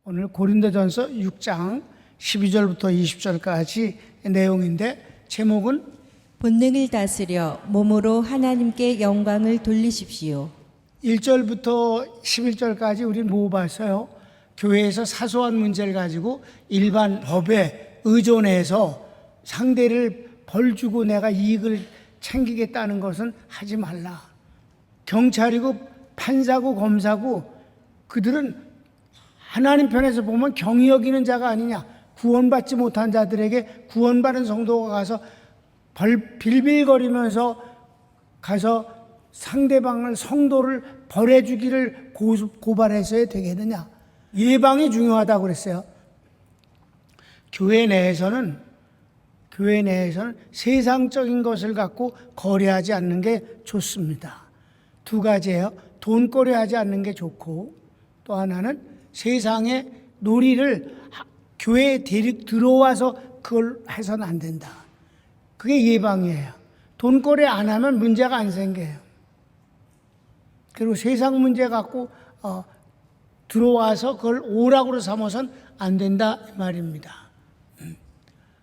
오늘 고린도전서 6장 12절부터 20절까지 내용인데 제목은 본능을 다스려 몸으로 하나님께 영광을 돌리십시오. 1절부터 11절까지 우리는 뭐 봤어요? 교회에서 사소한 문제를 가지고 일반 법에 의존해서 상대를 벌 주고 내가 이익을 챙기겠다는 것은 하지 말라. 경찰이고 판사고 검사고 그들은 하나님 편에서 보면 경히 여기는 자가 아니냐. 구원받지 못한 자들에게 구원받은 성도가 가서 빌빌거리면서 가서 상대방을 성도를 벌해주기를 고발해서야 되겠느냐. 예방이 중요하다고 그랬어요. 교회 내에서는 세상적인 것을 갖고 거래하지 않는 게 좋습니다. 두 가지예요. 돈거래하지 않는 게 좋고 또 하나는 세상의 놀이를 교회에 들어와서 그걸 해서는 안 된다. 그게 예방이에요. 돈거래 안 하면 문제가 안 생겨요. 그리고 세상 문제 갖고 들어와서 그걸 오락으로 삼아서는 안 된다 이 말입니다.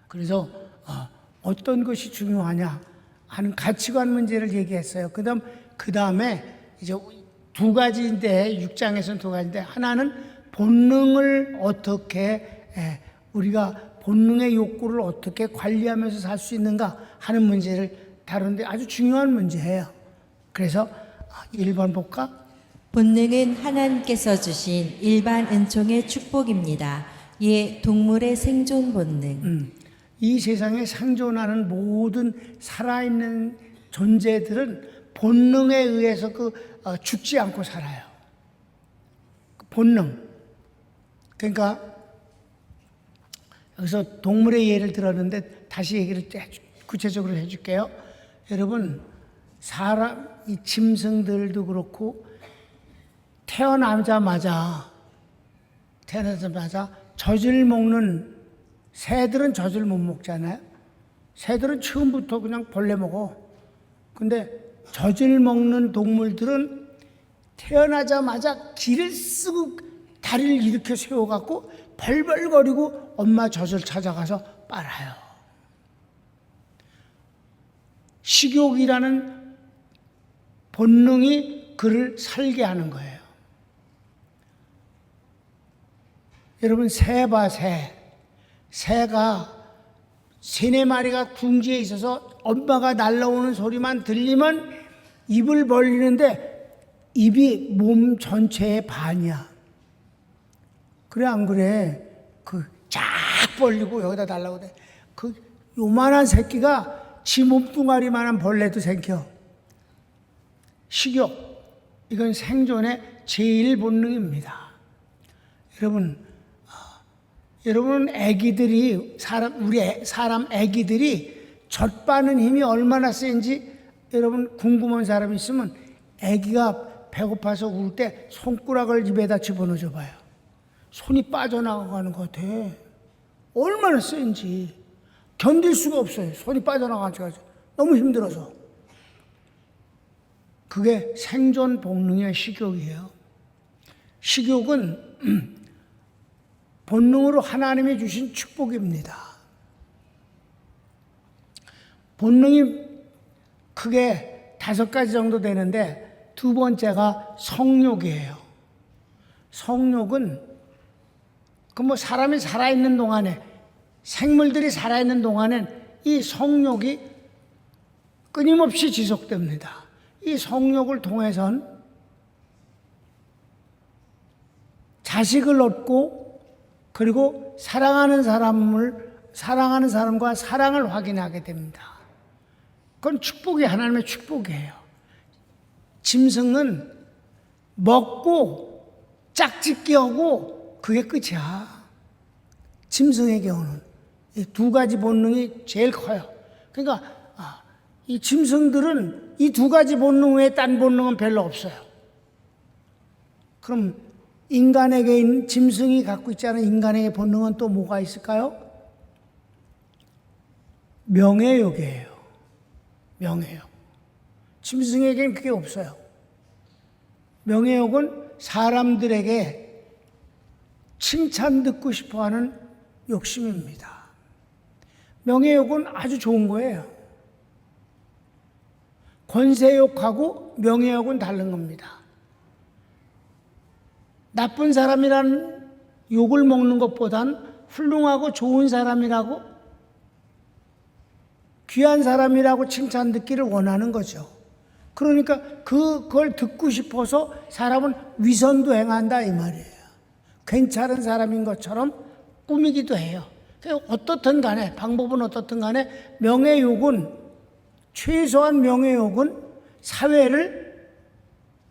그래서 어떤 것이 중요하냐 하는 가치관 문제를 얘기했어요. 그 다음에 이제 두 가지인데 6장에서는 두 가지인데 하나는 본능을 어떻게 우리가 본능의 욕구를 어떻게 관리하면서 살 수 있는가 하는 문제를 다루는데 아주 중요한 문제예요. 그래서 1번 볼까? 본능은 하나님께서 주신 일반 은총의 축복입니다. 이에 동물의 생존 본능. 이 세상에 생존하는 모든 살아있는 존재들은 본능에 의해서 죽지 않고 살아요. 본능. 그러니까 여기서 동물의 예를 들었는데 다시 얘기를 구체적으로 해줄게요. 여러분, 이 짐승들도 그렇고 태어나자마자 젖을 먹는 새들은 젖을 못 먹잖아요. 새들은 처음부터 그냥 벌레 먹어. 근데 젖을 먹는 동물들은 태어나자마자 기를 쓰고 다리를 이렇게 세워갖고 벌벌거리고 엄마 젖을 찾아가서 빨아요. 식욕이라는 본능이 그를 살게 하는 거예요. 여러분, 새 봐, 새. 새가 세네 마리가 둥지에 있어서 엄마가 날라오는 소리만 들리면 입을 벌리는데 입이 몸 전체의 반이야. 그래 안 그래? 쫙 벌리고 여기다 날라오대. 요만한 새끼가 지 몸뚱아리만한 벌레도 생겨. 식욕, 이건 생존의 제일 본능입니다. 여러분 애기들이 우리 사람 애기들이 젖 빠는 힘이 얼마나 센지 여러분 궁금한 사람 있으면 애기가 배고파서 울 때 손가락을 입에다 집어넣어 봐요. 손이 빠져나가는 것 같아. 얼마나 센지 견딜 수가 없어요. 손이 빠져나가지고 너무 힘들어서. 그게 생존 본능의 식욕이에요. 식욕은 본능으로 하나님이 주신 축복입니다. 본능이 크게 5가지 정도 되는데 두 번째가 성욕이에요. 성욕은 사람이 살아있는 동안에 생물들이 살아있는 동안엔 이 성욕이 끊임없이 지속됩니다. 이 성욕을 통해선 자식을 얻고 그리고 사랑하는 사람과 사랑을 확인하게 됩니다. 그건 축복이 하나님의 축복이에요. 짐승은 먹고 짝짓기 하고 그게 끝이야. 짐승의 경우는 이 두 가지 본능이 제일 커요. 그러니까 이 짐승들은 이 두 가지 본능 외에 딴 본능은 별로 없어요. 그럼 인간에게 있는 짐승이 갖고 있지 않은 인간에게 본능은 또 뭐가 있을까요? 명예욕이에요. 명예욕. 짐승에게는 그게 없어요. 명예욕은 사람들에게 칭찬 듣고 싶어하는 욕심입니다. 명예욕은 아주 좋은 거예요. 권세욕하고 명예욕은 다른 겁니다. 나쁜 사람이라는 욕을 먹는 것보단 훌륭하고 좋은 사람이라고, 귀한 사람이라고 칭찬 듣기를 원하는 거죠. 그러니까 그걸 듣고 싶어서 사람은 위선도 행한다 이 말이에요. 괜찮은 사람인 것처럼 꾸미기도 해요. 어떻든 간에, 방법은 어떻든 간에 명예욕은, 최소한 명예욕은 사회를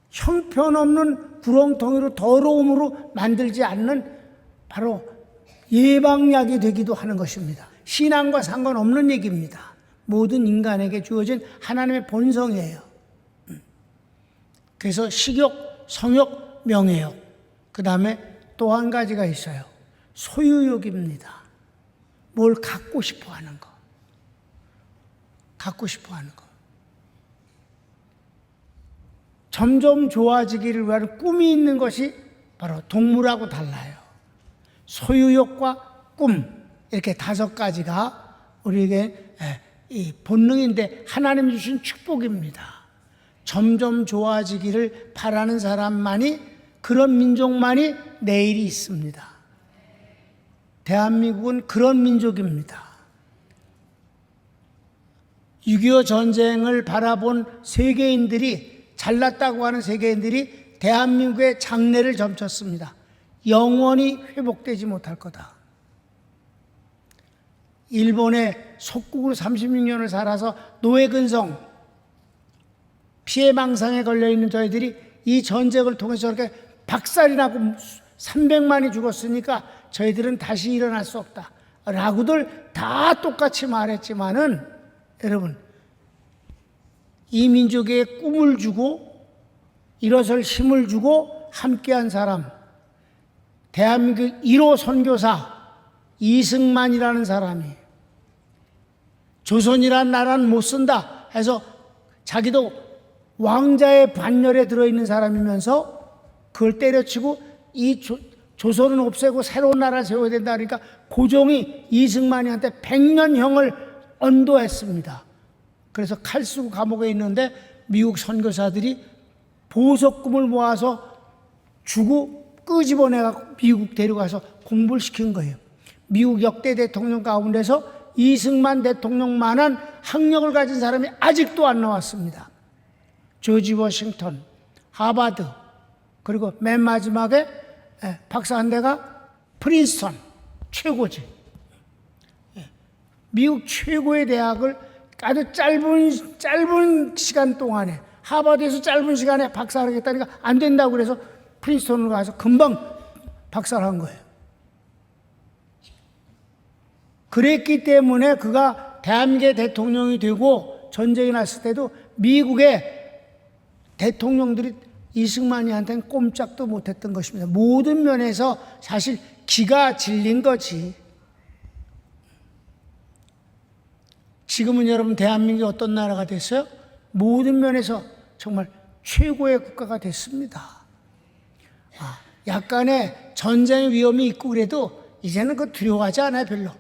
형편없는 구렁텅이로, 더러움으로 만들지 않는 바로 예방약이 되기도 하는 것입니다. 신앙과 상관없는 얘기입니다. 모든 인간에게 주어진 하나님의 본성이에요. 그래서 식욕, 성욕, 명예욕, 그 다음에 또 한 가지가 있어요. 소유욕입니다. 뭘 갖고 싶어 하는 거. 갖고 싶어 하는 거. 점점 좋아지기를 위한 꿈이 있는 것이 바로 동물하고 달라요. 소유욕과 꿈, 이렇게 5가지가 우리에게 이 본능인데 하나님이 주신 축복입니다. 점점 좋아지기를 바라는 사람만이, 그런 민족만이 내일이 있습니다. 대한민국은 그런 민족입니다. 6.25 전쟁을 바라본 세계인들이, 잘났다고 하는 세계인들이 대한민국의 장래를 점쳤습니다. 영원히 회복되지 못할 거다. 일본의 속국으로 36년을 살아서 노예근성, 피해망상에 걸려있는 저희들이 이 전쟁을 통해서 이렇게 박살이 나고 300만이 죽었으니까 저희들은 다시 일어날 수 없다 라고들 다 똑같이 말했지만은, 여러분, 이 민족에 꿈을 주고 일어설 힘을 주고 함께한 사람, 대한민국 1호 선교사 이승만이라는 사람이 조선이란 나라는 못 쓴다 해서 자기도 왕자의 반열에 들어있는 사람이면서 그걸 때려치고 이 조선은 없애고 새로운 나라를 세워야 된다 그러니까 고종이 이승만이한테 100년형을 언도했습니다. 그래서 칼 쓰고 감옥에 있는데 미국 선교사들이 보석금을 모아서 주고 끄집어내고 미국 데려가서 공부를 시킨 거예요. 미국 역대 대통령 가운데서 이승만 대통령만한 학력을 가진 사람이 아직도 안 나왔습니다. 조지 워싱턴, 하버드, 그리고 맨 마지막에 박사 한 대가 프린스턴, 최고지. 미국 최고의 대학을 아주 짧은 시간 동안에, 하버드에서 짧은 시간에 박사를 하겠다니까 안 된다고 그래서 프린스턴으로 가서 금방 박사를 한 거예요. 그랬기 때문에 그가 대한민국의 대통령이 되고 전쟁이 났을 때도 미국의 대통령들이 이승만이한테는 꼼짝도 못했던 것입니다. 모든 면에서 사실 기가 질린 거지. 지금은 여러분 대한민국이 어떤 나라가 됐어요? 모든 면에서 정말 최고의 국가가 됐습니다. 약간의 전쟁의 위험이 있고 그래도 이제는 그 두려워하지 않아요, 별로.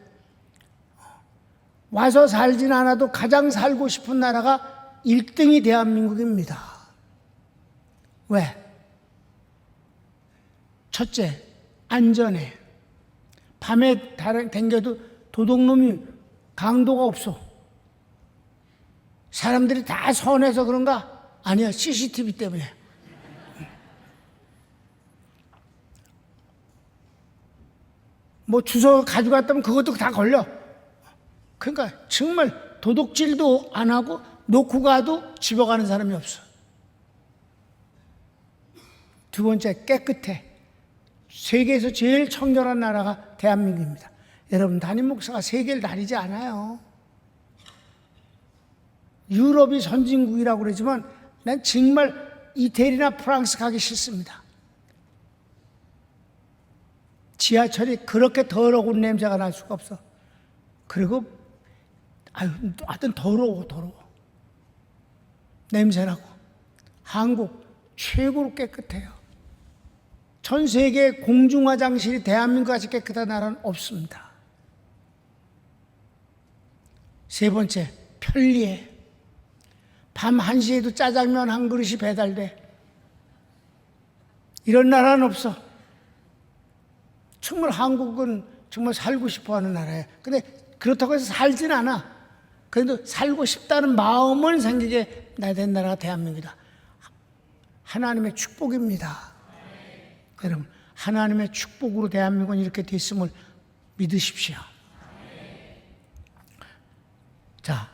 와서 살진 않아도 가장 살고 싶은 나라가 1등이 대한민국입니다. 왜? 첫째, 안전해. 밤에 댕겨도 도둑놈이 강도가 없어. 사람들이 다 선해서 그런가? 아니야, CCTV 때문에. 뭐 주워 가져갔다면 그것도 다 걸려. 그러니까 정말 도둑질도 안 하고 놓고 가도 집어가는 사람이 없어. 두 번째, 깨끗해. 세계에서 제일 청결한 나라가 대한민국입니다. 여러분, 담임 목사가 세계를 다니지 않아요. 유럽이 선진국이라고 그러지만 난 정말 이태리나 프랑스 가기 싫습니다. 지하철이 그렇게 더러운 냄새가 날 수가 없어. 그리고 하여튼 더러워. 냄새나고. 한국 최고로 깨끗해요. 전 세계 공중화장실이 대한민국같이 깨끗한 나라는 없습니다. 세 번째, 편리해. 밤 1시에도 짜장면 한 그릇이 배달돼. 이런 나라는 없어. 정말 한국은 정말 살고 싶어 하는 나라예요. 근데 그렇다고 해서 살진 않아. 그래도 살고 싶다는 마음은 생기게 된 나라가 대한민국이다. 하나님의 축복입니다. 여러분, 하나님의 축복으로 대한민국은 이렇게 됐음을 믿으십시오. 자,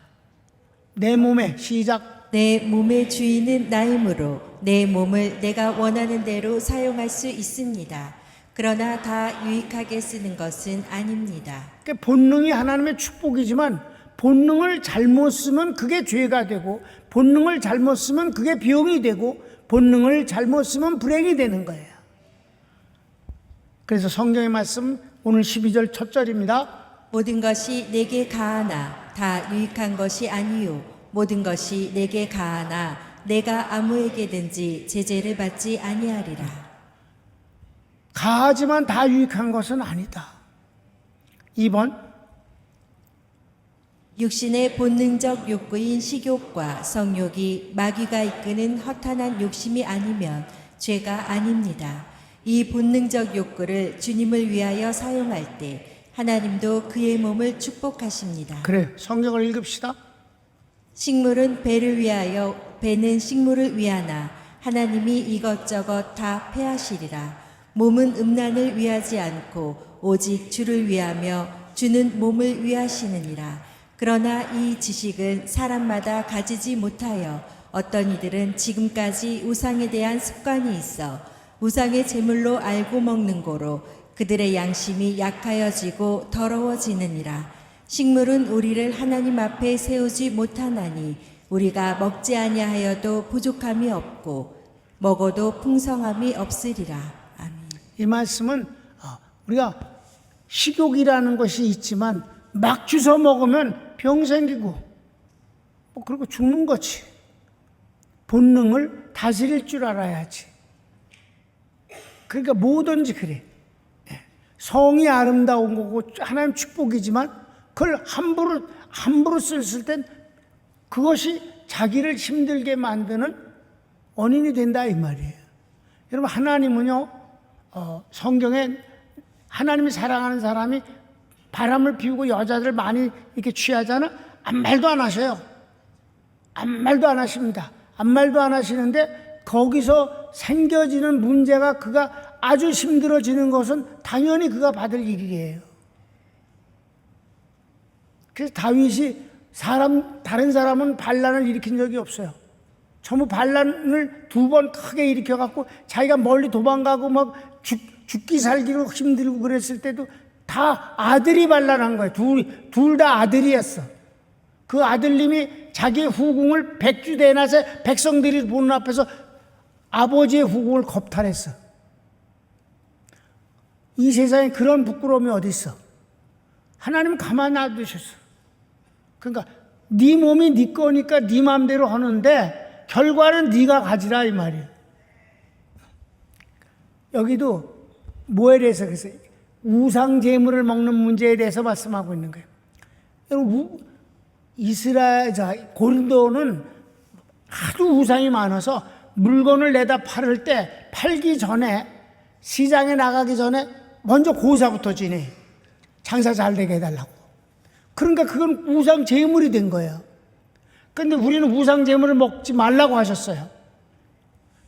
내 몸에 시작. 내 몸의 주인은 나이므로 내 몸을 내가 원하는 대로 사용할 수 있습니다. 그러나 다 유익하게 쓰는 것은 아닙니다. 그러니까 본능이 하나님의 축복이지만 본능을 잘못 쓰면 그게 죄가 되고, 본능을 잘못 쓰면 그게 병이 되고, 본능을 잘못 쓰면 불행이 되는 거예요. 그래서 성경의 말씀 오늘 12절 첫 절입니다. 모든 것이 내게 가하나 다 유익한 것이 아니요 모든 것이 내게 가하나 내가 아무에게든지 제재를 받지 아니하리라. 가하지만 다 유익한 것은 아니다. 2번, 육신의 본능적 욕구인 식욕과 성욕이 마귀가 이끄는 허탄한 욕심이 아니면 죄가 아닙니다. 이 본능적 욕구를 주님을 위하여 사용할 때 하나님도 그의 몸을 축복하십니다. 그래, 성경을 읽읍시다. 식물은 배를 위하여 배는 식물을 위하나 하나님이 이것저것 다 패하시리라. 몸은 음란을 위하지 않고 오직 주를 위하며 주는 몸을 위하시느니라. 그러나 이 지식은 사람마다 가지지 못하여 어떤 이들은 지금까지 우상에 대한 습관이 있어 우상의 제물로 알고 먹는 고로 그들의 양심이 약하여지고 더러워지느니라. 식물은 우리를 하나님 앞에 세우지 못하나니 우리가 먹지 아니하여도 부족함이 없고 먹어도 풍성함이 없으리라. 아멘. 이 말씀은 우리가 식욕이라는 것이 있지만 막 주워 먹으면 병 생기고 그리고 죽는 거지. 본능을 다스릴 줄 알아야지. 그러니까 뭐든지 그래. 성이 아름다운 거고 하나님 축복이지만 그걸 함부로 썼을 땐 그것이 자기를 힘들게 만드는 원인이 된다 이 말이에요. 여러분, 하나님은요, 성경에 하나님이 사랑하는 사람이 바람을 피우고 여자들 많이 이렇게 취하잖아. 아무 말도 안 하셔요. 아무 말도 안 하십니다. 아무 말도 안 하시는데 거기서 생겨지는 문제가 그가 아주 힘들어지는 것은 당연히 그가 받을 일이에요. 그래서 다윗이 다른 사람은 반란을 일으킨 적이 없어요. 전부 반란을 2번 크게 일으켜갖고 자기가 멀리 도망가고 막 죽기 살기로 힘들고 그랬을 때도 다 아들이 반란한 거예요. 둘 다 아들이었어. 그 아들님이 자기의 후궁을 백주대낮에 백성들이 보는 앞에서 아버지의 후궁을 겁탈했어. 이 세상에 그런 부끄러움이 어디 있어? 하나님은 가만 놔두셨어. 그러니까 네 몸이 네 거니까 네 마음대로 하는데 결과는 네가 가지라 이 말이에요. 여기도 뭐에 대해서 그래서 우상 제물을 먹는 문제에 대해서 말씀하고 있는 거예요. 여러분, 고린도는 하도 우상이 많아서 물건을 내다 팔을 때 팔기 전에 시장에 나가기 전에 먼저 고사부터 지내. 장사 잘 되게 해달라고. 그러니까 그건 우상 제물이 된 거예요. 그런데 우리는 우상 제물을 먹지 말라고 하셨어요.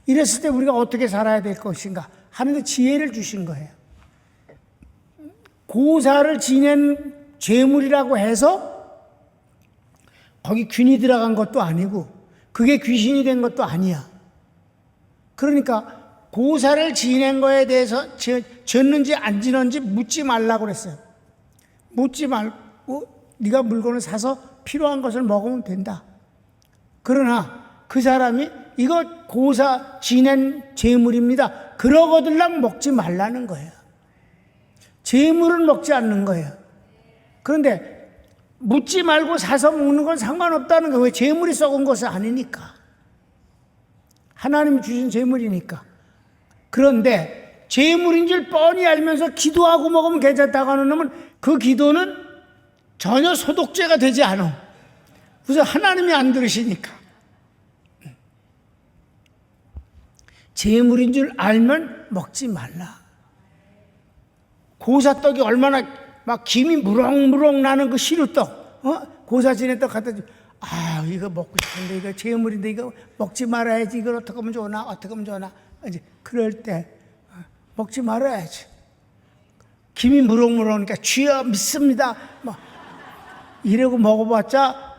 이랬을 때 우리가 어떻게 살아야 될 것인가? 하는데 지혜를 주신 거예요. 고사를 지낸 제물이라고 해서 거기 균이 들어간 것도 아니고 그게 귀신이 된 것도 아니야. 그러니까 고사를 지낸 거에 대해서 졌는지 안 지는지 묻지 말라고 그랬어요. 묻지 말고 네가 물건을 사서 필요한 것을 먹으면 된다. 그러나 그 사람이 이거 고사 지낸 제물입니다. 그러거들랑 먹지 말라는 거예요. 제물은 먹지 않는 거예요. 그런데 묻지 말고 사서 먹는 건 상관없다는 거예요. 왜? 제물이 썩은 것은 아니니까. 하나님이 주신 제물이니까. 그런데 재물인 줄 뻔히 알면서 기도하고 먹으면 괜찮다고 하는 놈은 그 기도는 전혀 소독제가 되지 않아. 그래서 하나님이 안 들으시니까. 재물인 줄 알면 먹지 말라. 고사떡이 얼마나 막 김이 무럭무럭 나는 그 시루떡, 고사진의 떡 갖다 주. 아, 이거 먹고 싶은데 이거 재물인데 이거 먹지 말아야지. 이걸 어떻게 하면 좋나? 어떻게 하면 좋나? 이제 그럴 때 먹지 말아야지. 김이 무럭무럭하니까 주여 믿습니다. 뭐 이러고 먹어봤자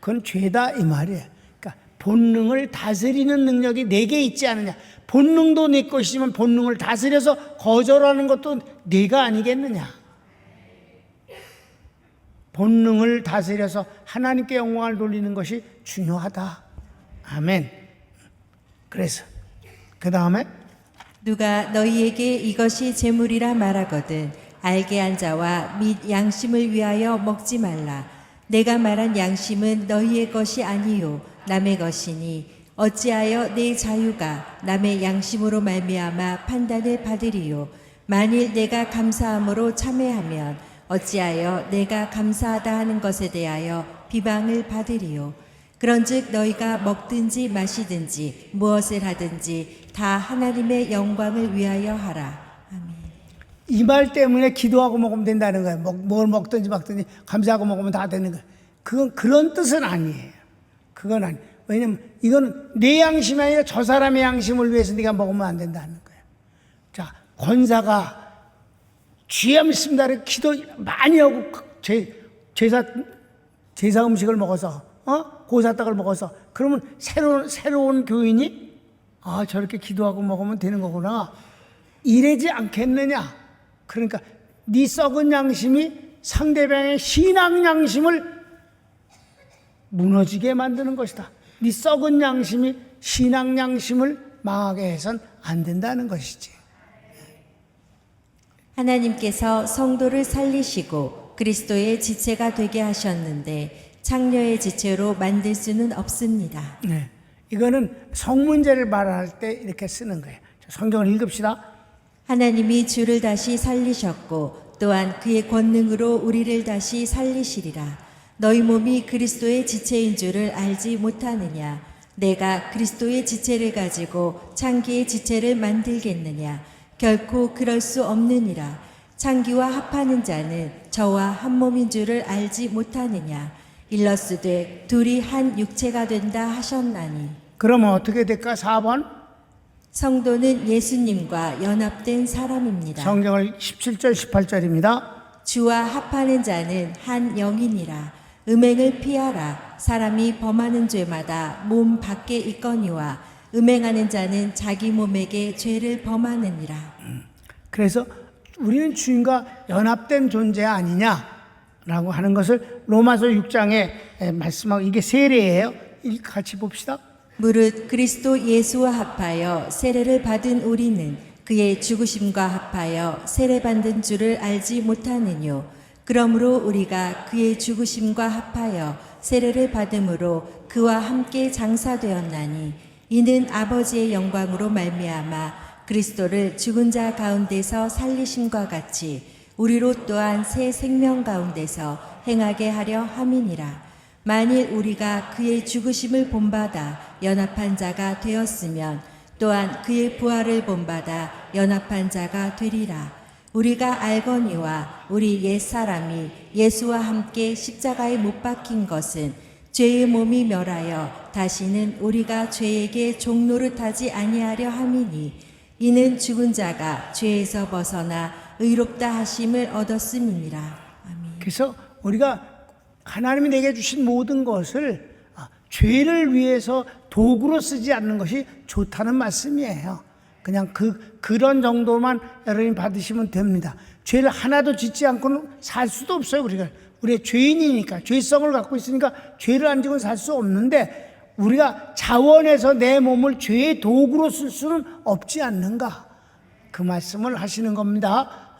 그건 죄다 이 말이에요. 그러니까 본능을 다스리는 능력이 내게 있지 않느냐. 본능도 내 것이지만 본능을 다스려서 거절하는 것도 내가 아니겠느냐. 본능을 다스려서 하나님께 영광을 돌리는 것이 중요하다. 아멘. 그래서 그 다음에 누가 너희에게 이것이 재물이라 말하거든 알게 한 자와 및 양심을 위하여 먹지 말라. 내가 말한 양심은 너희의 것이 아니요 남의 것이니 어찌하여 내 자유가 남의 양심으로 말미암아 판단을 받으리요. 만일 내가 감사함으로 참회하면 어찌하여 내가 감사하다 하는 것에 대하여 비방을 받으리요. 그런즉 너희가 먹든지 마시든지 무엇을 하든지 다 하나님의 영광을 위하여 하라. 아멘. 이 말 때문에 기도하고 먹으면 된다는 거예요. 뭘 먹든지 막든지 감사하고 먹으면 다 되는 거예요. 그건 그런 뜻은 아니에요. 그건 아니. 왜냐면 이건 내 양심이 아니라 저 사람의 양심을 위해서 네가 먹으면 안 된다는 거예요. 자, 권사가 주여 믿습니다. 기도 많이 하고 제사 음식을 먹어서 고사떡을 먹어서 그러면 새로운 교인이 저렇게 기도하고 먹으면 되는 거구나. 이러지 않겠느냐. 그러니까 네 썩은 양심이 상대방의 신앙 양심을 무너지게 만드는 것이다. 네 썩은 양심이 신앙 양심을 망하게 해선 안 된다는 것이지. 하나님께서 성도를 살리시고 그리스도의 지체가 되게 하셨는데 창녀의 지체로 만들 수는 없습니다. 네, 이거는 성문제를 말할 때 이렇게 쓰는 거예요. 성경을 읽읍시다. 하나님이 주를 다시 살리셨고 또한 그의 권능으로 우리를 다시 살리시리라. 너희 몸이 그리스도의 지체인 줄을 알지 못하느냐. 내가 그리스도의 지체를 가지고 창기의 지체를 만들겠느냐. 결코 그럴 수 없느니라. 창기와 합하는 자는 저와 한 몸인 줄을 알지 못하느냐. 일러스되 둘이 한 육체가 된다 하셨나니. 그러면 어떻게 될까? 4번. 성도는 예수님과 연합된 사람입니다. 성경을 17절 18절입니다. 주와 합하는 자는 한 영이니라. 음행을 피하라. 사람이 범하는 죄마다 몸 밖에 있거니와 음행하는 자는 자기 몸에게 죄를 범하느니라. 그래서 우리는 주님과 연합된 존재 아니냐라고 하는 것을 로마서 6장에 말씀하고 이게 세례예요. 같이 봅시다. 무릇 그리스도 예수와 합하여 세례를 받은 우리는 그의 죽으심과 합하여 세례받은 줄을 알지 못하느뇨. 그러므로 우리가 그의 죽으심과 합하여 세례를 받음으로 그와 함께 장사되었나니 이는 아버지의 영광으로 말미암아 그리스도를 죽은 자 가운데서 살리심과 같이 우리로 또한 새 생명 가운데서 행하게 하려 함이니라. 만일 우리가 그의 죽으심을 본받아 연합한 자가 되었으면 또한 그의 부활을 본받아 연합한 자가 되리라. 우리가 알거니와 우리 옛사람이 예수와 함께 십자가에 못 박힌 것은 죄의 몸이 멸하여 다시는 우리가 죄에게 종노릇하지 아니하려 함이니 이는 죽은 자가 죄에서 벗어나 의롭다 하심을 얻었음이니라. 아멘. 그래서 우리가 하나님이 내게 주신 모든 것을 죄를 위해서 도구로 쓰지 않는 것이 좋다는 말씀이에요. 그냥 그런 정도만 여러분이 받으시면 됩니다. 죄를 하나도 짓지 않고는 살 수도 없어요. 우리가 죄인이니까, 죄성을 갖고 있으니까 죄를 안 지고는 살 수 없는데 우리가 자원해서 내 몸을 죄의 도구로 쓸 수는 없지 않는가. 그 말씀을 하시는 겁니다.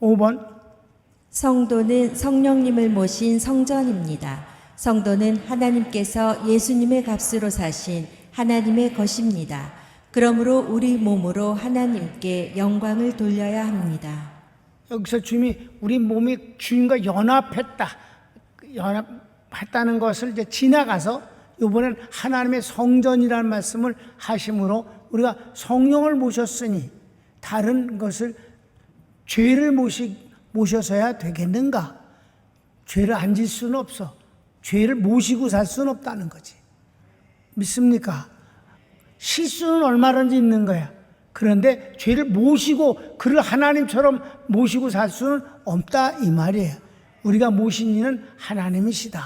5번. 성도는 성령님을 모신 성전입니다. 성도는 하나님께서 예수님의 값으로 사신 하나님의 것입니다. 그러므로 우리 몸으로 하나님께 영광을 돌려야 합니다. 여기서 주님이 우리 몸이 주님과 연합했다는 것을 이제 지나가서 이번엔 하나님의 성전이라는 말씀을 하심으로 우리가 성령을 모셨으니 다른 것을 죄를 모셔서야 되겠는가? 죄를 안 질 수는 없어. 죄를 모시고 살 수는 없다는 거지. 믿습니까? 실수는 얼마든지 있는 거야. 그런데 죄를 모시고 그를 하나님처럼 모시고 살 수는 없다 이 말이에요. 우리가 모신 이는 하나님이시다.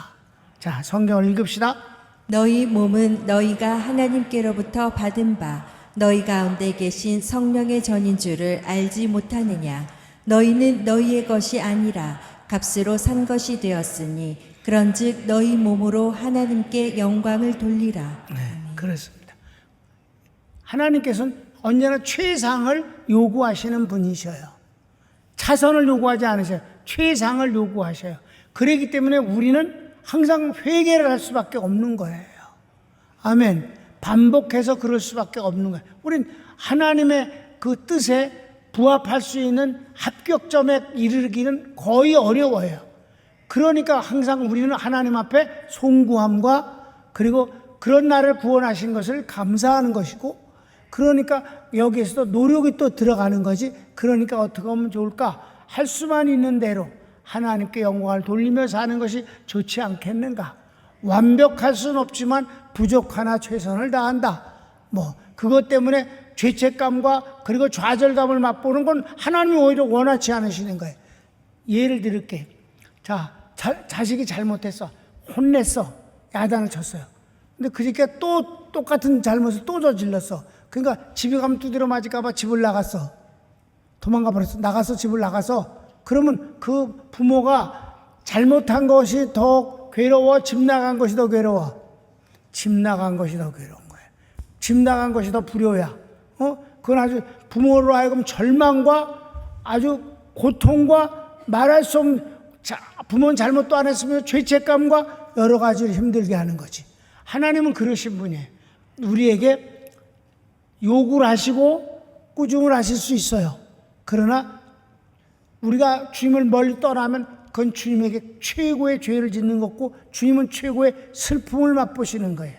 자, 성경을 읽읍시다. 너희 몸은 너희가 하나님께로부터 받은 바 너희 가운데 계신 성령의 전인 줄을 알지 못하느냐. 너희는 너희의 것이 아니라 값으로 산 것이 되었으니 그런즉 너희 몸으로 하나님께 영광을 돌리라. 네, 그렇습니다. 하나님께서는 언제나 최상을 요구하시는 분이셔요. 차선을 요구하지 않으셔요. 최상을 요구하셔요. 그렇기 때문에 우리는 항상 회개를 할 수밖에 없는 거예요. 아멘. 반복해서 그럴 수밖에 없는 거예요. 우린 하나님의 그 뜻에 부합할 수 있는 합격점에 이르기는 거의 어려워요. 그러니까 항상 우리는 하나님 앞에 송구함과 그리고 그런 나를 구원하신 것을 감사하는 것이고, 그러니까 여기에서도 노력이 또 들어가는 거지. 그러니까 어떻게 하면 좋을까? 할 수만 있는 대로 하나님께 영광을 돌리며 사는 것이 좋지 않겠는가? 완벽할 수는 없지만 부족하나 최선을 다한다. 그것 때문에 죄책감과 그리고 좌절감을 맛보는 건 하나님이 오히려 원하지 않으시는 거예요. 예를 들을게. 자, 자식이 잘못했어. 혼냈어. 야단을 쳤어요. 근데 그 새끼가 또 똑같은 잘못을 또 저질렀어. 그러니까 집에 가면 두드려 맞을까봐 집을 나갔어. 도망가 버렸어. 집을 나가서. 그러면 그 부모가 잘못한 것이 더 괴로워? 집 나간 것이 더 괴로워? 집 나간 것이 더 괴로운 거예요. 집 나간 것이 더 불효야. 그건 아주 부모로 하여금 절망과 아주 고통과 말할 수 없는, 부모는 잘못도 안 했으면 죄책감과 여러 가지를 힘들게 하는 거지. 하나님은 그러신 분이에요. 우리에게 요구를 하시고 꾸중을 하실 수 있어요. 그러나 우리가 주님을 멀리 떠나면 그건 주님에게 최고의 죄를 짓는 거고, 주님은 최고의 슬픔을 맛보시는 거예요.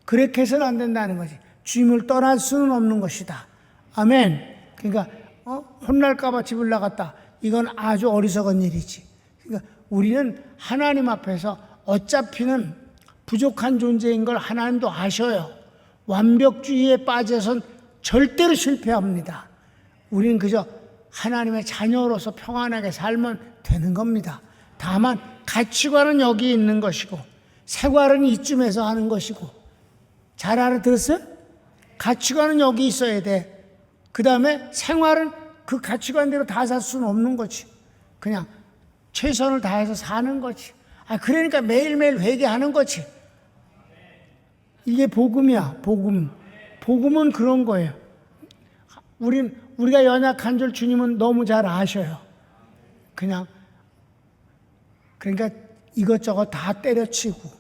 그렇게 해서는 안 된다는 거지. 주님을 떠날 수는 없는 것이다. 아멘. 그러니까 혼날까 봐 집을 나갔다. 이건 아주 어리석은 일이지. 그러니까 우리는 하나님 앞에서 어차피는 부족한 존재인 걸 하나님도 아셔요. 완벽주의에 빠져선 절대로 실패합니다. 우리는 그저 하나님의 자녀로서 평안하게 살면 되는 겁니다. 다만 가치관은 여기 있는 것이고 생활은 이쯤에서 하는 것이고. 잘 알아들었어요? 가치관은 여기 있어야 돼. 그 다음에 생활은 그 가치관대로 다 살 수는 없는 거지. 그냥 최선을 다해서 사는 거지. 그러니까 매일매일 회개하는 거지. 이게 복음이야, 복음. 복음은 그런 거예요. 우리가 연약한 줄 주님은 너무 잘 아셔요. 그러니까 이것저것 다 때려치우고,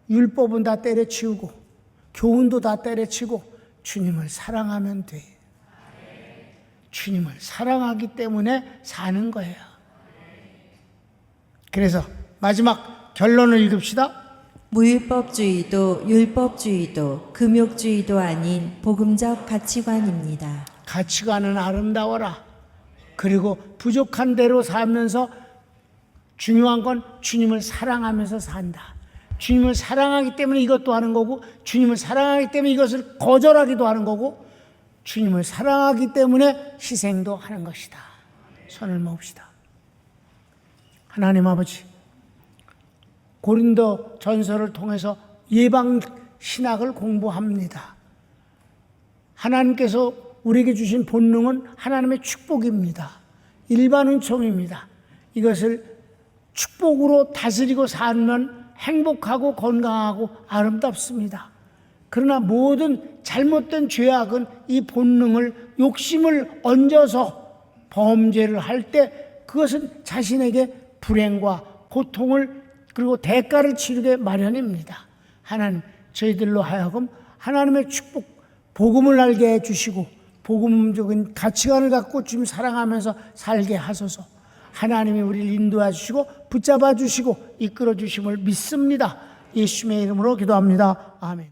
율법은 다 때려치우고, 교훈도 다 때려치고, 주님을 사랑하면 돼. 주님을 사랑하기 때문에 사는 거예요. 그래서 마지막 결론을 읽읍시다. 무율법주의도 율법주의도 금욕주의도 아닌 복음적 가치관입니다. 가치관은 아름다워라. 그리고 부족한 대로 살면서 중요한 건 주님을 사랑하면서 산다. 주님을 사랑하기 때문에 이것도 하는 거고, 주님을 사랑하기 때문에 이것을 거절하기도 하는 거고, 주님을 사랑하기 때문에 희생도 하는 것이다. 손을 모읍시다. 하나님 아버지, 고린도 전서를 통해서 예방 신학을 공부합니다. 하나님께서 우리에게 주신 본능은 하나님의 축복입니다. 일반 은총입니다. 이것을 축복으로 다스리고 살면 행복하고 건강하고 아름답습니다. 그러나 모든 잘못된 죄악은 이 본능을, 욕심을 얹어서 범죄를 할 때 그것은 자신에게 불행과 고통을 그리고 대가를 치르게 마련입니다. 하나님, 저희들로 하여금 하나님의 축복 복음을 알게 해주시고 복음적인 가치관을 갖고 주님 사랑하면서 살게 하소서. 하나님이 우리를 인도해 주시고 붙잡아 주시고 이끌어 주심을 믿습니다. 예수님의 이름으로 기도합니다. 아멘.